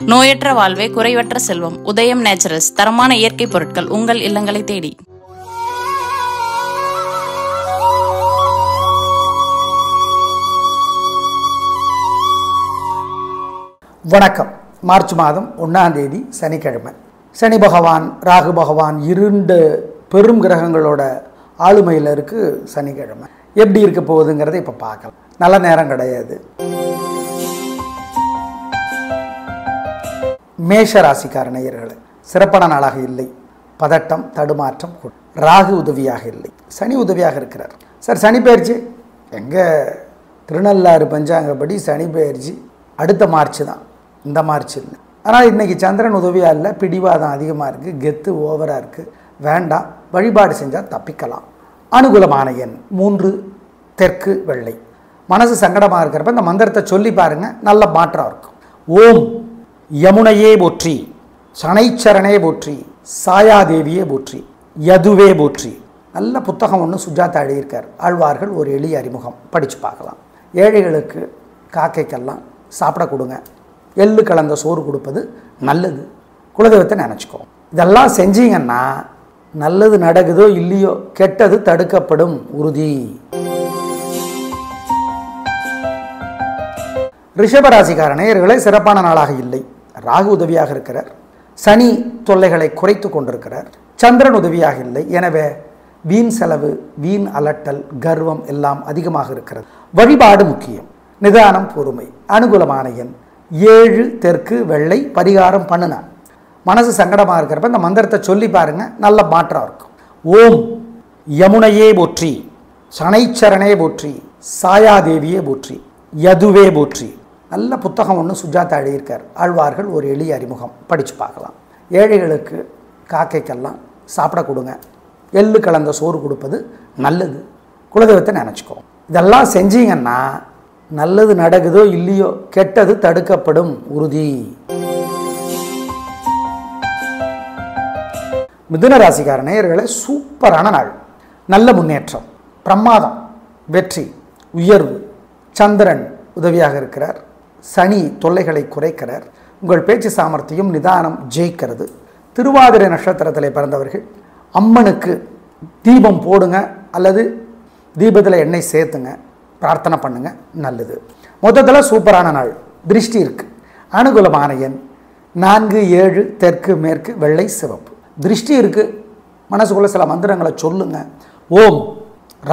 நோயற்ற வாழ்வே குறைவற்ற செல்வம். உதயம் நேச்சுரல்ஸ் தரமான இயற்கை பொருட்கள் உங்கள் இல்லங்களை தேடி. வணக்கம். மார்ச் மாதம் 1ஆம் தேதி சனிக்கிழமை. சனி பகவான், ராகு பகவான் இரண்டு பெரும் கிரகங்களோட ஆளுமையில் இருக்கு சனிக்கிழமை. எப்படி இருக்க போகுதுங்கிறத இப்போ பார்க்கலாம். நல்ல நேரம் கிடையாது. மேஷ ராசிக்கார நேயர்களே, சிறப்பான நாளாக இல்லை. பதட்டம், தடுமாற்றம். ராகு உதவியாக இல்லை, சனி உதவியாக இருக்கிறார். சார், சனி பயிற்சி எங்கே? திருநள்ளாறு பஞ்சாங்கப்படி சனி பயிற்சி அடுத்த மார்ச் தான், இந்த மார்ச் இல்லை. ஆனால் இன்றைக்கி சந்திரன் உதவியாக இல்லை, பிடிவாதம் அதிகமாக இருக்குது, கெத்து ஓவராக இருக்குது. வேண்டாம், வழிபாடு செஞ்சால் தப்பிக்கலாம். அனுகூலமான எண் 3, தெற்கு வெள்ளை. மனசு சங்கடமாக இருக்கிறப்ப இந்த மந்திரத்தை சொல்லி பாருங்கள், நல்ல மாற்றம் இருக்கும். ஓம் யமுனையே போற்றி, சனைச்சரனே போற்றி, சாயாதேவியே போற்றி, யதுவே போற்றி. நல்ல புத்தகம் ஒன்று சுஜாதா எழுதியிருக்கார். ஆழ்வார்கள் ஒரு எளிய அறிமுகம், படித்து பார்க்கலாம். ஏழைகளுக்கு, காக்கைக்கெல்லாம் சாப்பிட கொடுங்க. எள்ளு கலந்த சோறு கொடுப்பது நல்லது. குலதெய்வத்தை நினச்சிக்கோ. இதெல்லாம் செஞ்சீங்கன்னா நல்லது நடக்குதோ இல்லையோ, கெட்டது தடுக்கப்படும், உறுதி. ரிஷபராசிக்கார நேயர்களே, சிறப்பான நாளாக இல்லை. ராகு உதவியாக இருக்கிறார். சனி தொல்லைகளை குறைத்து கொண்டிருக்கிறார். சந்திரன் உதவியாக இல்லை. எனவே வீண் செலவு, வீண் அலட்டல், கர்வம் எல்லாம் அதிகமாக இருக்கிறது. வழிபாடு முக்கியம். நிதானம், பொறுமை. அனுகூலமான எண் 7, தெற்கு வெள்ளை. பரிகாரம் பண்ணுன. மனசு சங்கடமாக இருக்கிறப்ப இந்த மந்திரத்தை சொல்லி பாருங்கள், நல்ல மாற்றம் இருக்கும். ஓம் யமுனையே போற்றி, சனைச்சரனே போற்றி, சாயாதேவியே போற்றி, யதுவே போற்றி. நல்ல புத்தகம் ஒன்று சுஜாதா எழுதியிருக்கார். ஆழ்வார்கள் ஒரு எளிய அறிமுகம், படித்து பார்க்கலாம். ஏழைகளுக்கு, காக்கைக்கெல்லாம் சாப்பிட கொடுங்க. எள்ளு கலந்த சோறு கொடுப்பது நல்லது. குலதெய்வத்தை நினச்சிக்கோ. இதெல்லாம் செஞ்சீங்கன்னா நல்லது நடக்குதோ இல்லையோ, கெட்டது தடுக்கப்படும், உறுதி. மிதுன ராசிக்கார நேயர்களே, சூப்பரான நாள். நல்ல முன்னேற்றம், பிரமாதம், வெற்றி, உயர்வு. சந்திரன் உதவியாக இருக்கிறார். சனி தொல்லைகளை குறைக்கிறார். உங்கள் பேச்சு சாமர்த்தியம், நிதானம் ஜெயிக்கிறது. திருவாதிரை நட்சத்திரத்தில் பிறந்தவர்கள் அம்மனுக்கு தீபம் போடுங்க, அல்லது தீபத்தில் எண்ணெய் சேர்த்துங்க, பிரார்த்தனை பண்ணுங்க, நல்லது. மொத்தத்தில் சூப்பரான நாள். திருஷ்டி இருக்குது. அனுகூலமான எண் 4, 7, தெற்கு மேற்கு வெள்ளை சிவப்பு. திருஷ்டி இருக்குது. மனசுக்குள்ள சில மந்திரங்களை சொல்லுங்க. ஓம்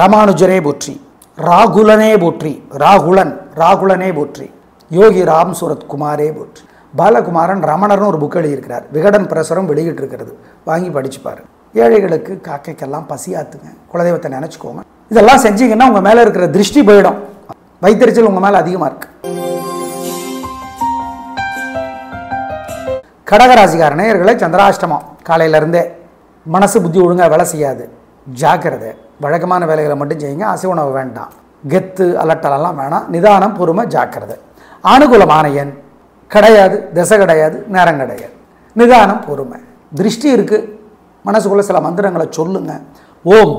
ராமானுஜரே போற்றி, ராகுலனே போற்றி, ராகுலனே போற்றி, யோகி ராம் சூரத் குமாரே போற்றி. பாலகுமாரன் ரமணர்னு ஒரு புக் எழுதியிருக்கிறார். விகடன் பிரசுரம் வெளியிட்டிருக்கிறது. வாங்கி படிச்சுப்பாரு. ஏழைகளுக்கு, காக்கைக்கெல்லாம் பசியாத்துங்க. குலதெய்வத்தை நினச்சிக்கோங்க. இதெல்லாம் செஞ்சீங்கன்னா உங்கள் மேலே இருக்கிற திருஷ்டி போயிடும். வைத்தறிச்சல் உங்கள் மேலே அதிகமாக இருக்கு. கடகராசிக்கார நேயர்களே, சந்திராஷ்டமம் காலையிலேருந்தே. மனசு புத்தி ஒழுங்காக வேலை செய்யாது, ஜாக்கிரதை. வழக்கமான வேலைகளை மட்டும் செய்யுங்க. அசைவ உணவு வேண்டாம். கெத்து அலட்டலெல்லாம் வேணாம். நிதானம், பொறுமை, ஜாக்கிரதை. அனுகூலமான எண் கிடையாது, திசை கிடையாது, நேரம் கிடையாது. நிதானம், பொறுமை. திருஷ்டி இருக்குது. மனசுக்குள்ள சில மந்திரங்களை சொல்லுங்க. ஓம்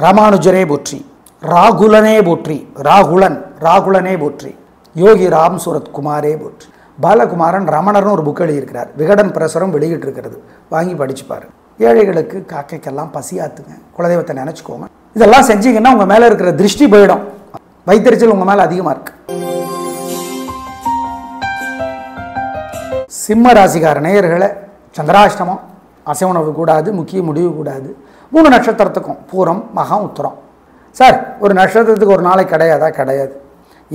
ராமானுஜரே போற்றி, ராகுலனே போற்றி, ராகுலனே போற்றி, யோகி ராம் சூரத் குமாரே போற்றி. பாலகுமாரன் ரமணர்னு ஒரு புக் எழுதியிருக்கிறார். விகடன் பிரசுரம் வெளியிட்டிருக்கிறது. வாங்கி படிச்சுப்பாரு. ஏழைகளுக்கு, காக்கைக்கெல்லாம் பசியாத்துங்க. குலதெய்வத்தை நினச்சிக்கோங்க. இதெல்லாம் செஞ்சீங்கன்னா உங்கள் மேலே இருக்கிற திருஷ்டி போயிடும். வைத்தறிச்சல் உங்கள் மேலே அதிகமாக இருக்கு. சிம்ம ராசிக்கார நேயர்களே, சந்திராஷ்டமம். அசைவ உணவு கூடாது, முக்கிய முடிவு கூடாது. 3 நட்சத்திரத்துக்கும், பூரம், மகம், உத்திரம். சார், ஒரு நட்சத்திரத்துக்கு ஒரு நாளைக்கு கிடையாதா? கிடையாது.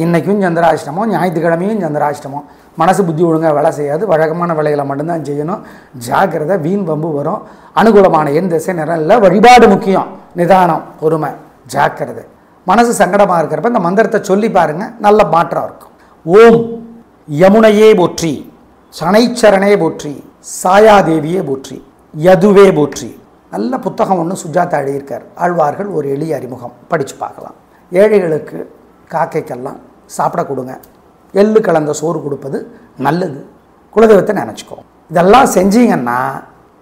இன்றைக்கும் சந்திராஷ்டமம், ஞாயிற்றுக்கிழமையும் சந்திராஷ்டமம். மனசு புத்தி ஒழுங்காக வேலை செய்யாது. வழக்கமான வேலைகளை மட்டும்தான் செய்யணும். ஜாக்கிரதை, வீண் வம்பு வரும். அனுகூலமான எண், திசை, நிறம் இல்லை. வழிபாடு முக்கியம். நிதானம், பொறுமை, ஜாக்கிரதை. மனசு சங்கடமாக இருக்கிறப்ப இந்த மந்திரத்தை சொல்லி பாருங்கள், நல்ல மாற்றம் இருக்கும். ஓம் யமுனையே போற்றி, சனைச்சரனே போற்றி, சாயாதேவியே போற்றி, யதுவே போற்றி. நல்ல புத்தகம் ஒன்று சுஜாதா எழுதியிருக்கார். ஆழ்வார்கள் ஒரு எளிய அறிமுகம், படித்து பார்க்கலாம். ஏழைகளுக்கு, காக்கைக்கெல்லாம் சாப்பிட கொடுங்க. எள்ளு கலந்த சோறு கொடுப்பது நல்லது. குலதெய்வத்தை நினச்சிக்கோ. இதெல்லாம் செஞ்சீங்கன்னா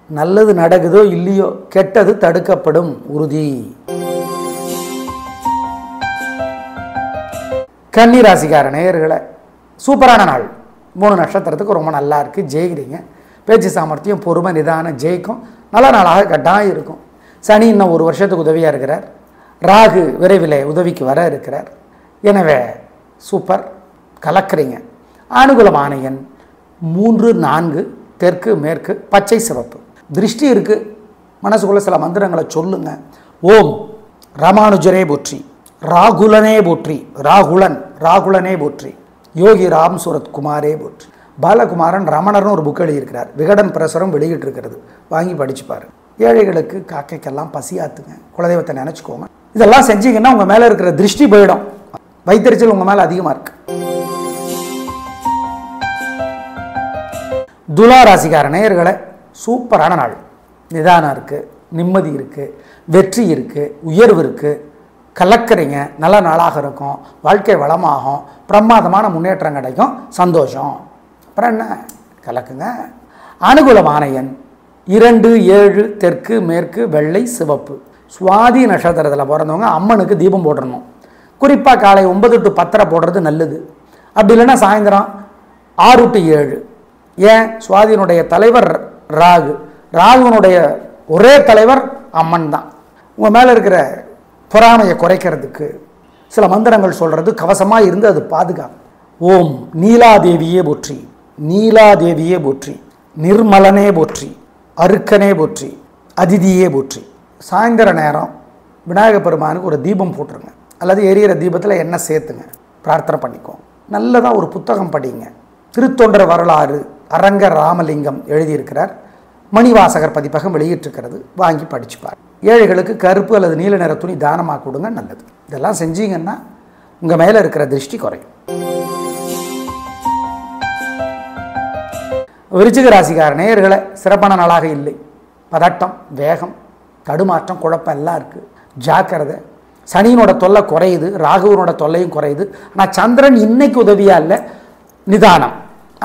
நல்லது நடக்குதோ இல்லையோ, கெட்டது தடுக்கப்படும், உறுதி. கன்னி ராசிக்கார நேயர்களே, சூப்பரான நாள். 3 நட்சத்திரத்துக்கு ரொம்ப நல்லா இருக்குது, ஜெயிக்கிறீங்க. பேச்சு சாமர்த்தியம், பொறுமை, நிதானம் ஜெயிக்கும். நல்ல நாளாக கட்டாயம் இருக்கும். சனி இன்னும் 1 வருஷத்துக்கு உதவியாக இருக்கிறார். ராகு விரைவில் உதவிக்கு வர இருக்கிறார். எனவே சூப்பர், கலக்கிறீங்க. அனுகூலமான எண் 3, 4, தெற்கு, மேற்கு, பச்சை, சிவப்பு. திருஷ்டி இருக்குது, மனசுக்குள்ள சில மந்திரங்களை சொல்லுங்க. ஓம் ராமானுஜரே போற்றி, ராகுலனே போற்றி, ராகுலனே போற்றி, யோகி ராம் சூரத் குமாரே போற்றி. பாலகுமாரன் ரமணர்னு ஒரு புக் எழுதியிருக்கிறார், விகடன் பிரசுரம் வெளியிட்டு இருக்கிறது, வாங்கி படிச்சுப்பாரு. ஏழைகளுக்கு காக்கைக்கெல்லாம் பசியாத்துங்க, குலதெய்வத்தை நினச்சிக்கோங்க. இதெல்லாம் செஞ்சீங்கன்னா உங்கள் மேலே இருக்கிற திருஷ்டி போயிடும். வைத்தறிச்சல் உங்கள் மேலே அதிகமாக இருக்கு. துலா ராசிக்கார நேயர்களை சூப்பரான நாள். நிதானம் இருக்குது, நிம்மதி இருக்குது, வெற்றி இருக்குது, உயர்வு இருக்குது, கலக்கிறீங்க. நல்ல நாளாக இருக்கும், வாழ்க்கை வளமாகும், பிரமாதமான முன்னேற்றம் கிடைக்கும், சந்தோஷம். அப்புறம் என்ன, கலக்குங்க. அனுகூலமான எண் 2, 7, தெற்கு, மேற்கு, வெள்ளை, சிவப்பு. சுவாதி நட்சத்திரத்தில் பிறந்தவங்க அம்மனுக்கு தீபம் போடணும். குறிப்பாக காலை 9 to 10 போடுறது நல்லது. அப்படி இல்லைன்னா சாயந்தரம் 6 to 7. ஏன், சுவாதியினுடைய தலைவர் ராகு, ராகுனுடைய ஒரே தலைவர் அம்மன் தான். உங்கள் மேலே இருக்கிற பொறாமையை குறைக்கிறதுக்கு சில மந்திரங்கள் சொல்கிறது, கவசமாக இருந்து அது பாதுகாப்பு. ஓம் நீலாதேவியே போற்றி, நீலாதேவியே போற்றி, நிர்மலனே போற்றி, அருக்கனே போற்றி, அதிதியே போற்றி. சாயந்தர நேரம் விநாயகர் பெருமானுக்கு ஒரு தீபம் போட்டுருங்க, அல்லது எரியிற தீபத்தில் எண்ணெய் சேர்த்துங்க, பிரார்த்தனை பண்ணிக்கோங்க. நல்லதாக ஒரு புத்தகம் படிங்க. திருத்தொண்டர் வரலாறு அரங்க ராமலிங்கம் எழுதியிருக்கிறார், மணிவாசகர் பதிப்பகம் வெளியிட்டிருக்கிறது, வாங்கி படிச்சுப்பார். ஏழைகளுக்கு கருப்பு அல்லது நீல நிற துணி தானமாக கொடுங்க, நல்லது. இதெல்லாம் செஞ்சீங்கன்னா உங்கள் மேலே இருக்கிற திருஷ்டி குறையும். விருச்சிக ராசிக்கார நேயர்களை சிறப்பான நாளாக இல்லை. பதட்டம், வேகம், தடுமாற்றம், குழப்பம் எல்லாம் இருக்குது. ஜாக்கிரதை. சனியினோட தொல்லை குறையுது, ராகுவனோட தொல்லையும் குறையுது. ஆனால் சந்திரன் இன்னைக்கு உதவியா இல்லை. நிதானம்.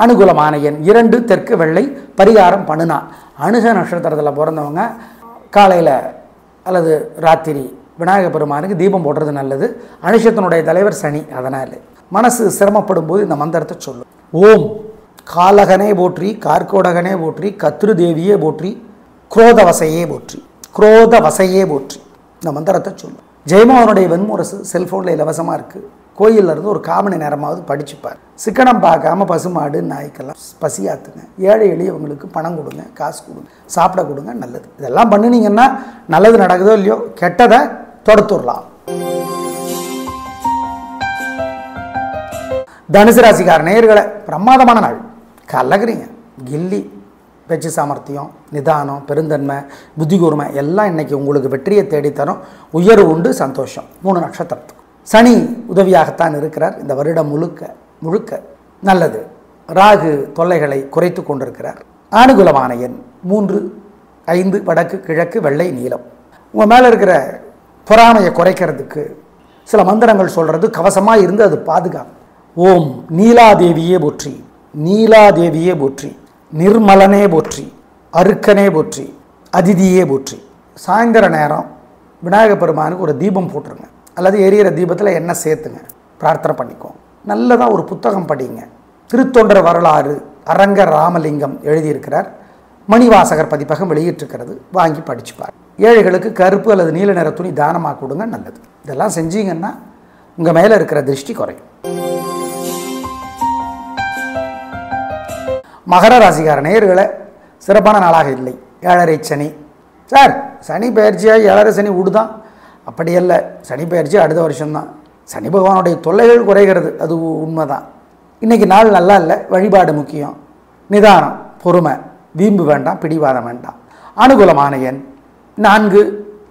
அனுகூலமான எண் 2, தெற்கு, வெள்ளை. பரிகாரம் பண்ணுனா. அனுஷ நட்சத்திரத்தில் பிறந்தவங்க காலையில் அல்லது ராத்திரி விநாயகர் பெருமானுக்கு தீபம் போடுறது நல்லது. அனுஷத்தினுடைய தலைவர் சனி, அதனால் மனசு சிரமப்படும் போது இந்த மந்திரத்தை சொல்லும். ஓம் காலகனே போற்றி, கார்கோடகனே போற்றி, கத்ரு தேவியே போற்றி, குரோதவசையே போற்றி, குரோதவசையே போற்றி. இந்த மந்திரத்தை சொல்லும். ஜெயமோகனுடைய வெண்முரசு செல்ஃபோனில் இலவசமாக இருக்குது. கோயிலில் இருந்து ஒரு 1/4 மணி நேரமாவது படிச்சுப்பார். சிக்கனம் பார்க்காம பசுமாடு நாய்க்கெல்லாம் பசியாத்துங்க. ஏழை எளியவங்களுக்கு பணம் கொடுங்க, காசு கொடுங்க, சாப்பிட கொடுங்க, நல்லது. இதெல்லாம் பண்ணினீங்கன்னா நல்லது நடக்குதோ இல்லையோ, கெட்டதை தொடுத்துடலாம். தனுசு ராசிக்கார நேயர்களை பிரமாதமான நாள். கலகிறீங்க. கில்லி. பேச்சு சாமர்த்தியம், நிதானம், பெருந்தன்மை, புத்தி கூர்மை எல்லாம் இன்றைக்கி உங்களுக்கு வெற்றியை தேடித்தரும். உயர்வு உண்டு, சந்தோஷம். 3 நட்சத்திரத்துக்கு சனி உதவியாகத்தான் இருக்கிறார் இந்த வருடம் முழுக்க நல்லது. ராகு தொல்லைகளை குறைத்து கொண்டிருக்கிறார். அனுகூலமான எண் 3, 5, வடக்கு, கிழக்கு, வெள்ளை, நீலம். உங்கள் மேலே இருக்கிற பொறாமையை குறைக்கிறதுக்கு சில மந்திரங்கள் சொல்கிறது, கவசமாக இருந்து அது பாதுகாப்பு. ஓம் நீலாதேவியே போற்றி, நீலாதேவியே போற்றி, நிர்மலனே போற்றி, அருக்கனே போற்றி, அதிதியே போற்றி. சாயந்தர நேரம் விநாயகர் பெருமானுக்கு ஒரு தீபம் போட்டுருங்க, அல்லது எரியிற தீபத்தில் எண்ணெய் சேர்த்துங்க, பிரார்த்தனை பண்ணிக்கோங்க. நல்லதாக ஒரு புத்தகம் படிங்க. திருத்தொண்டர் வரலாறு அரங்க ராமலிங்கம் எழுதியிருக்கிறார், மணிவாசகர் பதிப்பகம் வெளியிட்டிருக்கிறது, வாங்கி படிச்சுப்பார். ஏழைகளுக்கு கருப்பு அல்லது நீல நிற துணி தானமாக கொடுங்க, நல்லது. இதெல்லாம் செஞ்சீங்கன்னா உங்கள் மேலே இருக்கிற திருஷ்டி குறையும். மகர ராசிக்கார நேயர்களை சிறப்பான நாளாக இல்லை. 7.5 சனி. சார், சனி பயிற்சியாக 7.5 சனி விடுதான்? அப்படி இல்லை. சனி பயிற்சி அடுத்த வருஷம்தான். சனி பகவானுடைய தொல்லைகள் குறைகிறது, அது உண்மைதான். இன்றைக்கி நாள் நல்லா இல்லை. வழிபாடு முக்கியம். நிதானம், பொறுமை, வீம்பு வேண்டாம், பிடிவாதம் வேண்டாம். அனுகூலமான எண் 4,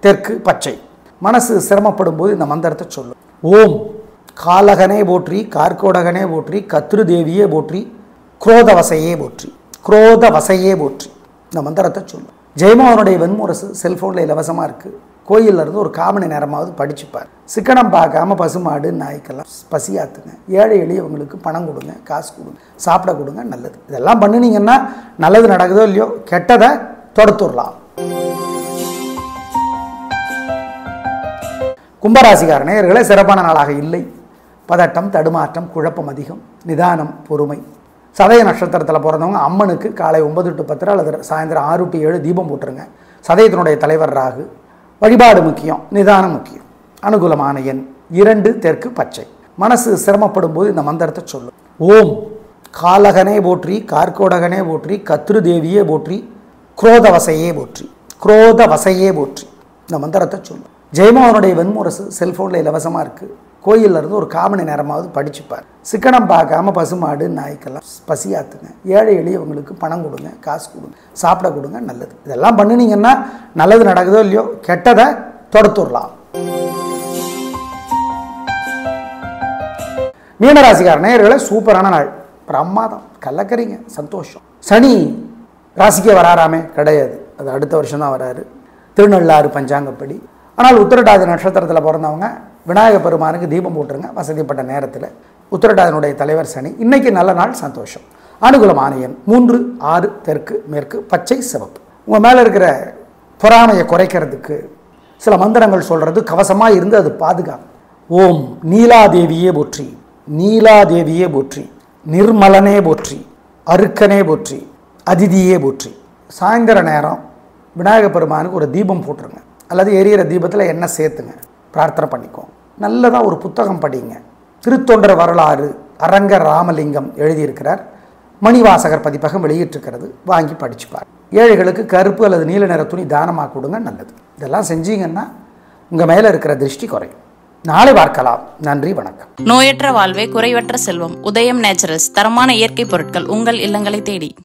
தெற்கு, பச்சை. மனசு சிரமப்படும் போது இந்த மந்திரத்தை சொல்லும். ஓம் காலகனே போற்றி, கார்கோடகனே போற்றி, கத்ரு தேவியே போற்றி, குரோதவசையே போற்றி, குரோதவசையே போற்றி. இந்த மந்திரத்தை சொல்லும். ஜெயமோகனுடைய வெண்முரசு செல்ஃபோனில் இலவசமாக இருக்குது. கோயிலில் இருந்து ஒரு 1/4 மணி நேரமாவது படிச்சுப்பார். சிக்கனம் பார்க்காம பசுமாடு நாய்க்கெல்லாம் பசியாத்துங்க. ஏழை எளியவங்களுக்கு பணம் கொடுங்க, காசு கொடுங்க, சாப்பிட கொடுங்க, நல்லது. இதெல்லாம் பண்ணினீங்கன்னா நல்லது நடக்குதோ இல்லையோ, கெட்டதை தொடுத்துடலாம். கும்பராசிக்கார நேயர்களே சிறப்பான நாளாக இல்லை. பதட்டம், தடுமாற்றம், குழப்பம் அதிகம். நிதானம், பொறுமை, சதய நட்சத்திரத்தில் பிறந்தவங்க அம்மனுக்கு காலை 9 to 10 அல்லது சாயந்தரம் 6 to 7 தீபம் போட்டுருங்க. சதயத்தினுடைய தலைவர் ராகு. வழிபாடு முக்கியம், நிதானம் முக்கியம். அனுகூலமான எண் 2 தெற்கு பச்சை. மனசு சிரமப்படும் போது இந்த மந்திரத்தை சொல்லும். ஓம் காலகனே போற்றி, கார்கோடகனே போற்றி, கத்ரு தேவியே போற்றி, குரோதவசையே போற்றி, குரோதவசையே போற்றி. இந்த மந்திரத்தை சொல்லும். ஜெயமோகனுடைய வெண்முரசு செல்ஃபோனில் இலவசமாக இருக்குது. கோயிலில் இருந்து ஒரு 1/4 மணி நேரமாவது படிச்சுப்பார். சிக்கனம் பார்க்காம பசுமாடு நாய்க்கெல்லாம் பசியாத்துங்க. ஏழை எளியவங்களுக்கு பணம் கொடுங்க, காசு கொடுங்க, சாப்பிட கொடுங்க, நல்லது. இதெல்லாம் பண்ணினீங்கன்னா நல்லது நடக்குதோ இல்லையோ, கெட்டதை தொடுத்துடலாம். மீனராசிக்கார நேயர்களே, சூப்பரான நாள், பிரமாதம், கலக்கறீங்க, சந்தோஷம். சனி ராசிக்கே வராராமே? கிடையாது, அது அடுத்த வருஷம் தான் வராரு, திருநள்ளாறு பஞ்சாங்கப்படி. ஆனால் உத்திரட்டாதி நட்சத்திரத்தில் பிறந்தவங்க விநாயக பெருமானுக்கு தீபம் போட்டுருங்க வசதிப்பட்ட நேரத்தில். உத்திரட்டாதினுடைய தலைவர் சனி. இன்னைக்கு நல்ல நாள், சந்தோஷம். அனுகூலமான எண் 3, 6 தெற்கு மேற்கு பச்சை சிவப்பு. உங்கள் மேலே இருக்கிற பொறாமையை குறைக்கிறதுக்கு சில மந்திரங்கள் சொல்கிறது, கவசமாக இருந்து அது பாதுகாக்கும். ஓம் நீலாதேவியே போற்றி, நீலாதேவியே போற்றி, நிர்மலனே போற்றி, அருக்கனே போற்றி, அதிதியே போற்றி. சாயந்தர நேரம் விநாயக பெருமானுக்கு ஒரு தீபம் போட்டுருங்க, அல்லது எரியிற தீபத்தில் எண்ணெய் சேர்த்துங்க, பிரார்த்தனை பண்ணிக்கோங்க. நல்லதாக ஒரு புத்தகம் படிங்க. திருத்தொண்டர் வரலாறு அரங்க ராமலிங்கம் எழுதியிருக்கிறார். மணிவாசகர் பதிப்பகம் வெளியிட்டிருக்கிறது, வாங்கி படிச்சுப்பார். ஏழைகளுக்கு கருப்பு அல்லது நீல நிற துணி தானமாக கொடுங்க, நல்லது. இதெல்லாம் செஞ்சீங்கன்னா உங்கள் மேலே இருக்கிற திருஷ்டி குறையும். நாளை பார்க்கலாம். நன்றி, வணக்கம். நோயற்ற வாழ்வே குறைவற்ற செல்வம். உதயம் நேச்சுரல்ஸ் தரமான இயற்கை பொருட்கள் உங்கள் இல்லங்களை தேடி.